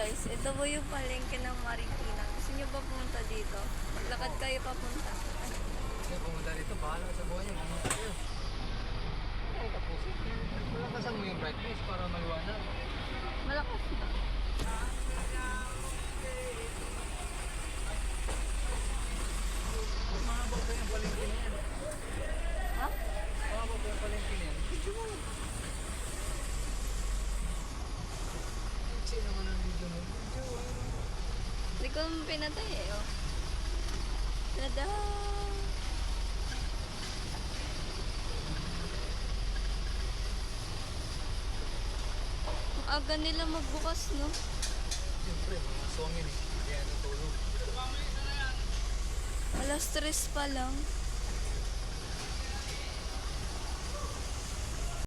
guys, ito po yung palengke ng Marikina. Gusto nyo ba pumunta dito? Maglakad kayo papunta. Kaya pumunta dito, bahala sa buhay niya. Pumunta kayo. Ay, tapusin. Malakasan mo yung brightness para maliwanag. Malakas ba? Mahabang pa yung palengke na yan. Ha? Mahabang pa yung palengke na yan. Video mo. Sino naman ang video mo? Video, ano? Hindi ko naman pinatay eh, oh. Tada! Ang aga nila magbukas, no? Siyempre, mga songin eh. Kaya natulog. Alas 3 pa lang.